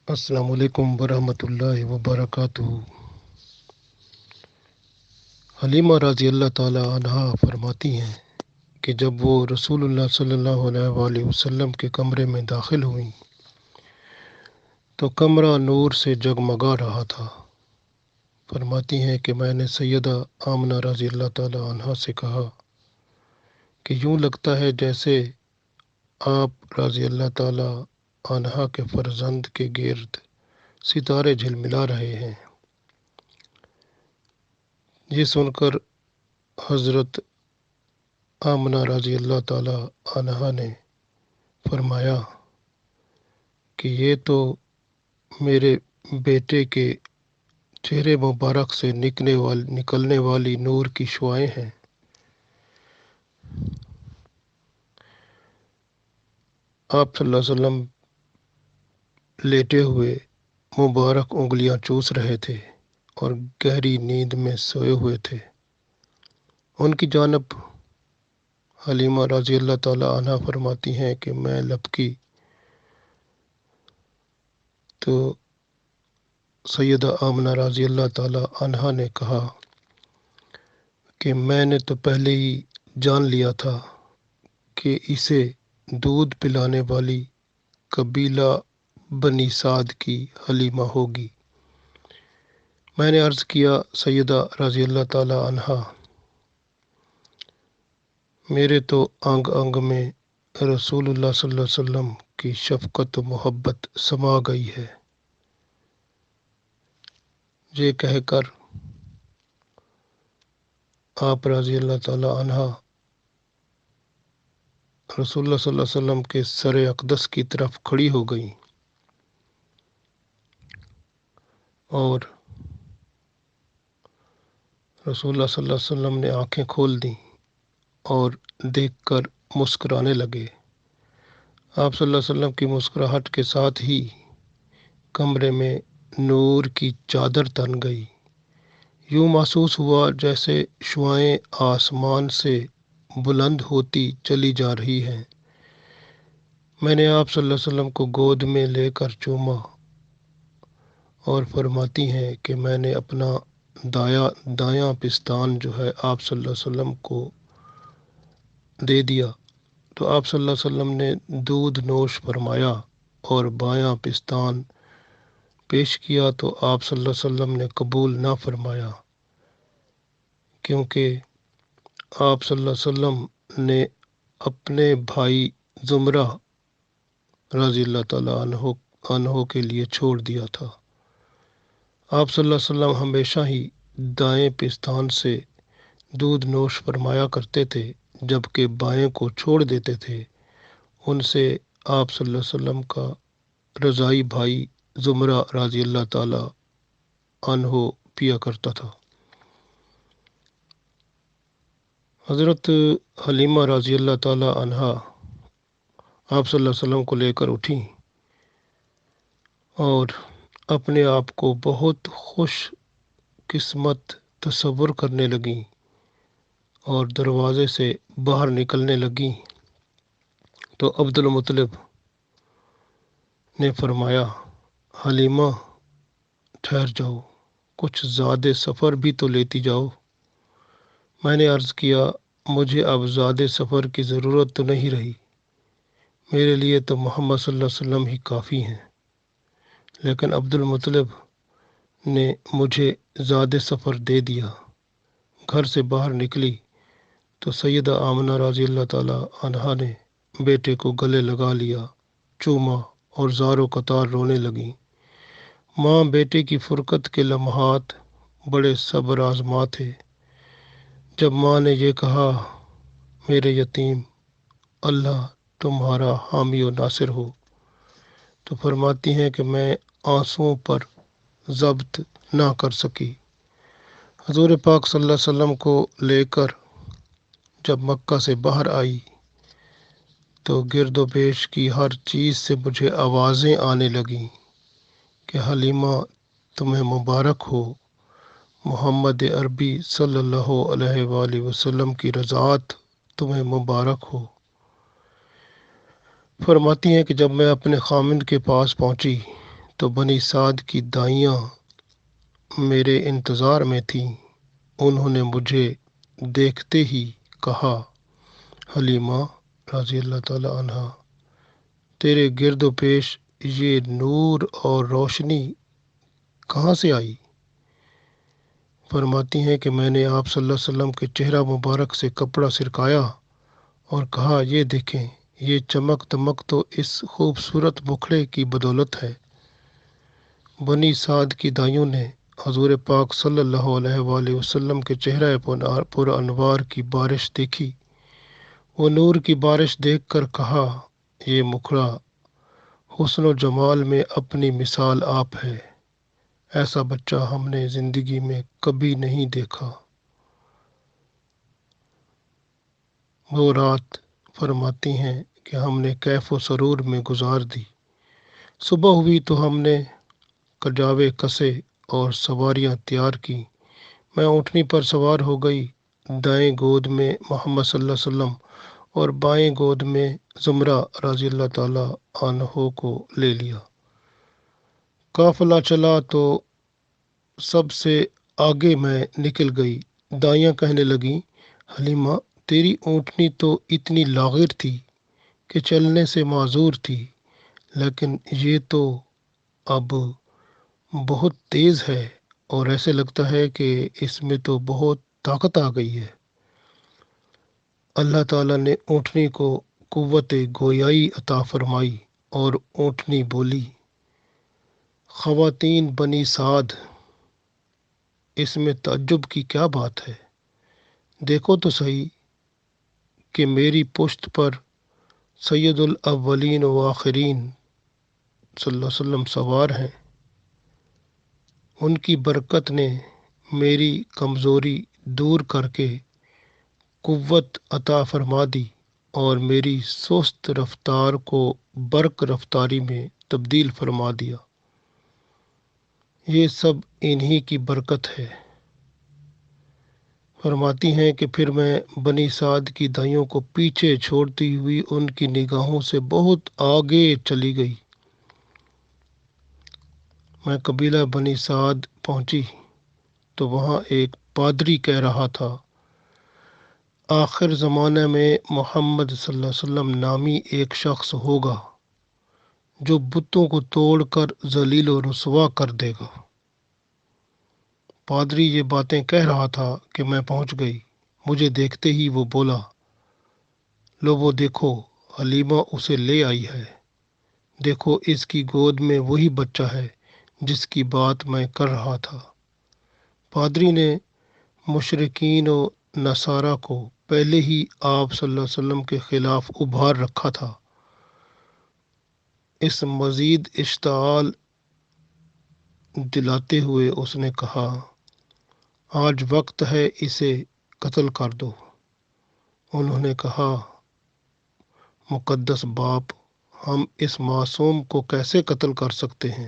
السلام علیکم ورحمۃ اللہ وبرکاتہ۔ حلیمہ رضی اللہ تعالی عنہا فرماتی ہیں کہ جب وہ رسول اللہ صلی اللہ علیہ وآلہ وسلم کے کمرے میں داخل ہوئیں تو کمرہ نور سے جگمگا رہا تھا۔ فرماتی ہیں کہ میں نے سیدہ آمنہ رضی اللہ تعالی عنہا سے کہا کہ یوں لگتا ہے جیسے آپ رضی اللہ تعالی عنہا کے فرزند کے گرد ستارے جھلملا رہے ہیں۔ یہ سن کر حضرت آمنہ رضی اللہ تعالی عنہا نے فرمایا کہ یہ تو میرے بیٹے کے چہرے مبارک سے نکلنے والی نور کی شعائیں ہیں۔ آپ صلی اللہ علیہ وسلم لیٹے ہوئے مبارک انگلیاں چوس رہے تھے اور گہری نیند میں سوئے ہوئے تھے۔ ان کی جانب حلیمہ رضی اللہ تعالی عنہا فرماتی ہیں کہ میں لپکی تو سیدہ آمنہ رضی اللہ تعالی عنہا نے کہا کہ میں نے تو پہلے ہی جان لیا تھا کہ اسے دودھ پلانے والی قبیلہ بنی سعد کی حلیمہ ہوگی۔ میں نے عرض کیا سیدہ رضی اللہ تعالی عنہا، میرے تو انگ انگ میں رسول اللہ صلی اللہ علیہ وسلم کی شفقت و محبت سما گئی ہے۔ یہ کہہ کر آپ رضی اللہ تعالی عنہا رسول اللہ صلی اللہ علیہ وسلم کے سر اقدس کی طرف کھڑی ہو گئیں اور رسول اللہ صلی اللہ علیہ وسلم نے آنکھیں کھول دیں اور دیکھ کر مسکرانے لگے۔ آپ صلی اللہ علیہ وسلم کی مسکراہٹ کے ساتھ ہی کمرے میں نور کی چادر تن گئی۔ یوں محسوس ہوا جیسے شعائیں آسمان سے بلند ہوتی چلی جا رہی ہیں۔ میں نے آپ صلی اللہ علیہ وسلم کو گود میں لے کر چوما اور فرماتی ہیں کہ میں نے اپنا دایاں پستان جو ہے آپ صلی اللہ علیہ وسلم کو دے دیا تو آپ صلی اللہ علیہ وسلم نے دودھ نوش فرمایا اور بایاں پستان پیش کیا تو آپ صلی اللہ علیہ وسلم نے قبول نہ فرمایا، کیونکہ آپ صلی اللہ علیہ وسلم نے اپنے بھائی زمرہ رضی اللہ تعالیٰ عنہ کے لیے چھوڑ دیا تھا۔ آپ صلی اللہ علیہ وسلم ہمیشہ ہی دائیں پستان سے دودھ نوش فرمایا کرتے تھے، جبکہ بائیں کو چھوڑ دیتے تھے۔ ان سے آپ صلی اللہ علیہ وسلم کا رضائی بھائی زمرہ رضی اللہ تعالیٰ عنہ پیا کرتا تھا۔ حضرت حلیمہ رضی اللہ تعالیٰ عنہا آپ صلی اللہ علیہ وسلم کو لے کر اٹھیں اور اپنے آپ کو بہت خوش قسمت تصور کرنے لگیں اور دروازے سے باہر نکلنے لگیں تو عبد المطلب نے فرمایا، حلیمہ ٹھہر جاؤ، کچھ زیادہ سفر بھی تو لیتی جاؤ۔ میں نے عرض کیا، مجھے اب زیادہ سفر کی ضرورت تو نہیں رہی، میرے لیے تو محمد صلی اللہ علیہ وسلم ہی کافی ہیں۔ لیکن عبد المطلب نے مجھے زیادہ سفر دے دیا۔ گھر سے باہر نکلی تو سیدہ آمنہ رضی اللہ تعالیٰ عنہا نے بیٹے کو گلے لگا لیا، چوما اور زار و قطار رونے لگیں۔ ماں بیٹے کی فرقت کے لمحات بڑے صبر آزما تھے۔ جب ماں نے یہ کہا، میرے یتیم، اللہ تمہارا حامی و ناصر ہو، تو فرماتی ہیں کہ میں آنسوؤں پر ضبط نہ کر سکی۔ حضور پاک صلی اللہ علیہ وسلم کو لے کر جب مکہ سے باہر آئی تو گرد و پیش کی ہر چیز سے مجھے آوازیں آنے لگیں کہ حلیمہ تمہیں مبارک ہو، محمد عربی صلی اللہ علیہ وآلہ وسلم کی رضاعت تمہیں مبارک ہو۔ فرماتی ہیں کہ جب میں اپنے خامند کے پاس پہنچی تو بنی سعد کی دائیاں میرے انتظار میں تھیں۔ انہوں نے مجھے دیکھتے ہی کہا، حلیمہ رضی اللہ تعالی عنہا، تیرے گرد و پیش یہ نور اور روشنی کہاں سے آئی؟ فرماتی ہیں کہ میں نے آپ صلی اللہ علیہ وسلم کے چہرہ مبارک سے کپڑا سرکایا اور کہا، یہ دیکھیں، یہ چمک دمک تو اس خوبصورت مکھڑے کی بدولت ہے۔ بنی سعد کی دائیوں نے حضور پاک صلی اللہ علیہ وآلہ وسلم کے چہرہ پر انوار کی بارش دیکھی۔ وہ نور کی بارش دیکھ کر کہا، یہ مکھڑا حسن و جمال میں اپنی مثال آپ ہے۔ ایسا بچہ ہم نے زندگی میں کبھی نہیں دیکھا۔ وہ رات فرماتی ہیں کہ ہم نے کیف و سرور میں گزار دی۔ صبح ہوئی تو ہم نے کجاوے کسے اور سواریاں تیار کی۔ میں اونٹنی پر سوار ہو گئی۔ دائیں گود میں محمد صلی اللہ علیہ وسلم اور بائیں گود میں زمرہ رضی اللہ تعالی عنہ کو لے لیا۔ قافلہ چلا تو سب سے آگے میں نکل گئی۔ دائیاں کہنے لگیں، حلیمہ تیری اونٹنی تو اتنی لاغر تھی کہ چلنے سے معذور تھی، لیکن یہ تو اب بہت تیز ہے اور ایسے لگتا ہے کہ اس میں تو بہت طاقت آ گئی ہے۔ اللہ تعالیٰ نے اونٹنی کو قوت گویائی عطا فرمائی اور اونٹنی بولی، خواتین بنی سعد، اس میں تعجب کی کیا بات ہے؟ دیکھو تو صحیح کہ میری پشت پر سید الاولین و آخرین صلی اللہ علیہ وسلم سوار ہیں۔ ان کی برکت نے میری کمزوری دور کر کے قوت عطا فرما دی اور میری سست رفتار کو برق رفتاری میں تبدیل فرما دیا۔ یہ سب انہی کی برکت ہے۔ فرماتی ہیں کہ پھر میں بنی سعد کی دائیوں کو پیچھے چھوڑتی ہوئی ان کی نگاہوں سے بہت آگے چلی گئی۔ میں قبیلہ بنی سعد پہنچی تو وہاں ایک پادری کہہ رہا تھا، آخر زمانے میں محمد صلی اللہ علیہ وسلم نامی ایک شخص ہوگا جو بتوں کو توڑ کر ذلیل و رسوا کر دے گا۔ پادری یہ باتیں کہہ رہا تھا کہ میں پہنچ گئی۔ مجھے دیکھتے ہی وہ بولا، لو وہ دیکھو، حلیمہ اسے لے آئی ہے۔ دیکھو اس کی گود میں وہی بچہ ہے جس کی بات میں کر رہا تھا۔ پادری نے مشرکین و نصارہ کو پہلے ہی آپ صلی اللہ علیہ وسلم کے خلاف ابھار رکھا تھا۔ اس مزید اشتعال دلاتے ہوئے اس نے کہا، آج وقت ہے اسے قتل کر دو۔ انہوں نے کہا، مقدس باپ، ہم اس معصوم کو کیسے قتل کر سکتے ہیں؟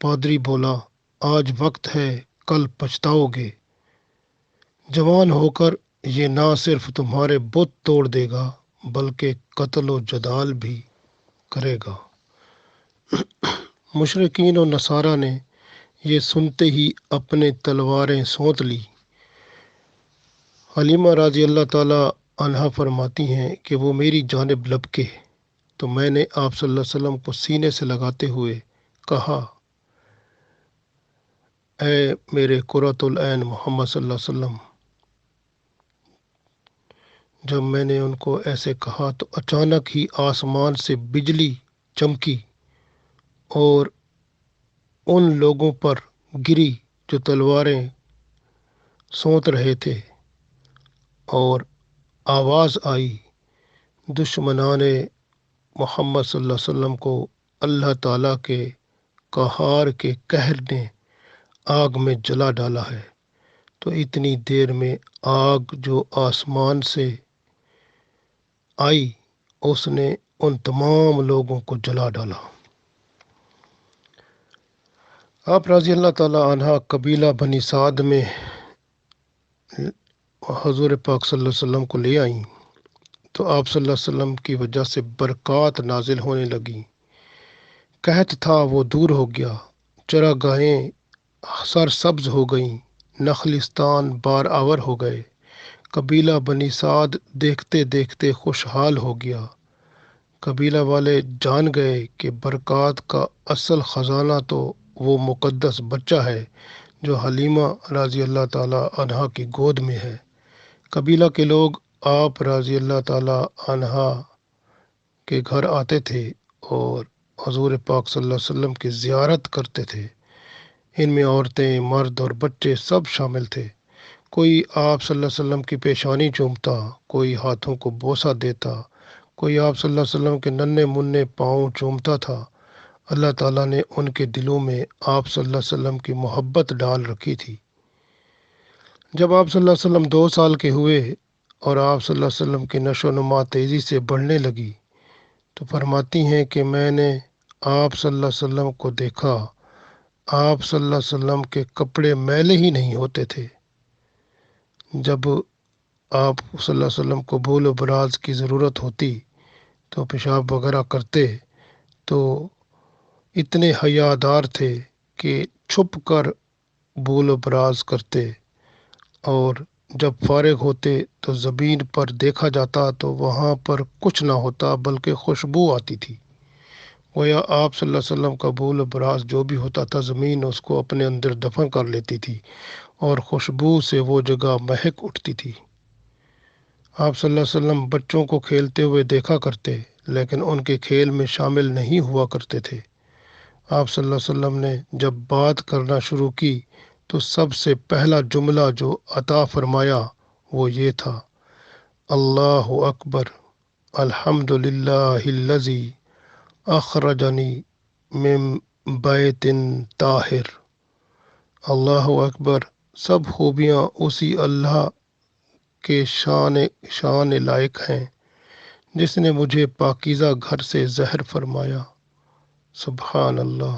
پادری بولا، آج وقت ہے، کل پچھتاؤ گے۔ جوان ہو کر یہ نہ صرف تمہارے بت توڑ دے گا بلکہ قتل و جدال بھی کرے گا۔ مشرکین و نصارہ نے یہ سنتے ہی اپنے تلواریں سونت لی۔ حلیمہ رضی اللہ تعالی عنہا فرماتی ہیں کہ وہ میری جانب لپکے تو میں نے آپ صلی اللہ علیہ وسلم کو سینے سے لگاتے ہوئے کہا، اے میرے قرۃ العین محمد صلی اللہ علیہ وسلم۔ جب میں نے ان کو ایسے کہا تو اچانک ہی آسمان سے بجلی چمکی اور ان لوگوں پر گری جو تلواریں سونت رہے تھے، اور آواز آئی، دشمنان محمد صلی اللہ علیہ وسلم کو اللہ تعالیٰ کے قہار کے قہر نے آگ میں جلا ڈالا ہے۔ تو اتنی دیر میں آگ جو آسمان سے آئی اس نے ان تمام لوگوں کو جلا ڈالا۔ آپ رضی اللہ تعالی عنہ قبیلہ بنی سعد میں حضور پاک صلی اللہ علیہ وسلم کو لے آئیں تو آپ صلی اللہ علیہ وسلم کی وجہ سے برکات نازل ہونے لگیں۔ قحط تھا وہ دور ہو گیا، چراگاہیں سر سبز ہو گئیں، نخلستان بار آور ہو گئے، قبیلہ بنی سعد دیکھتے دیکھتے خوشحال ہو گیا۔ قبیلہ والے جان گئے کہ برکات کا اصل خزانہ تو وہ مقدس بچہ ہے جو حلیمہ رضی اللہ تعالی عنہا کی گود میں ہے۔ قبیلہ کے لوگ آپ رضی اللہ تعالی عنہا کے گھر آتے تھے اور حضور پاک صلی اللہ علیہ وسلم کی زیارت کرتے تھے۔ ان میں عورتیں، مرد اور بچے سب شامل تھے۔ کوئی آپ صلی اللہ علیہ وسلم کی پیشانی چومتا، کوئی ہاتھوں کو بوسہ دیتا، کوئی آپ صلی اللہ علیہ وسلم کے ننھے منھے پاؤں چومتا تھا۔ اللہ تعالیٰ نے ان کے دلوں میں آپ صلی اللہ علیہ وسلم کی محبت ڈال رکھی تھی۔ جب آپ صلی اللہ علیہ وسلم 2 سال کے ہوئے اور آپ صلی اللہ علیہ وسلم کی نشو و نما تیزی سے بڑھنے لگی تو فرماتی ہیں کہ میں نے آپ صلی اللہ علیہ وسلم کو دیکھا، آپ صلی اللہ علیہ وسلم کے کپڑے میلے ہی نہیں ہوتے تھے۔ جب آپ صلی اللہ علیہ وسلم کو بول و براز کی ضرورت ہوتی تو پیشاب وغیرہ کرتے تو اتنے حیادار تھے کہ چھپ کر بول و براز کرتے، اور جب فارغ ہوتے تو زمین پر دیکھا جاتا تو وہاں پر کچھ نہ ہوتا بلکہ خوشبو آتی تھی۔ گویا آپ صلی اللہ علیہ وسلم کا بول و براز جو بھی ہوتا تھا زمین اس کو اپنے اندر دفن کر لیتی تھی اور خوشبو سے وہ جگہ مہک اٹھتی تھی۔ آپ صلی اللہ علیہ وسلم بچوں کو کھیلتے ہوئے دیکھا کرتے لیکن ان کے کھیل میں شامل نہیں ہوا کرتے تھے۔ آپ صلی اللہ علیہ وسلم نے جب بات کرنا شروع کی تو سب سے پہلا جملہ جو عطا فرمایا وہ یہ تھا: اللہ اکبر، الحمد للہ الذی اخرجنی من بیت طاہر۔ اللہ اکبر، سب خوبیاں اسی اللہ کے شان لائق ہیں جس نے مجھے پاکیزہ گھر سے ظاہر فرمایا۔ سبحان اللہ۔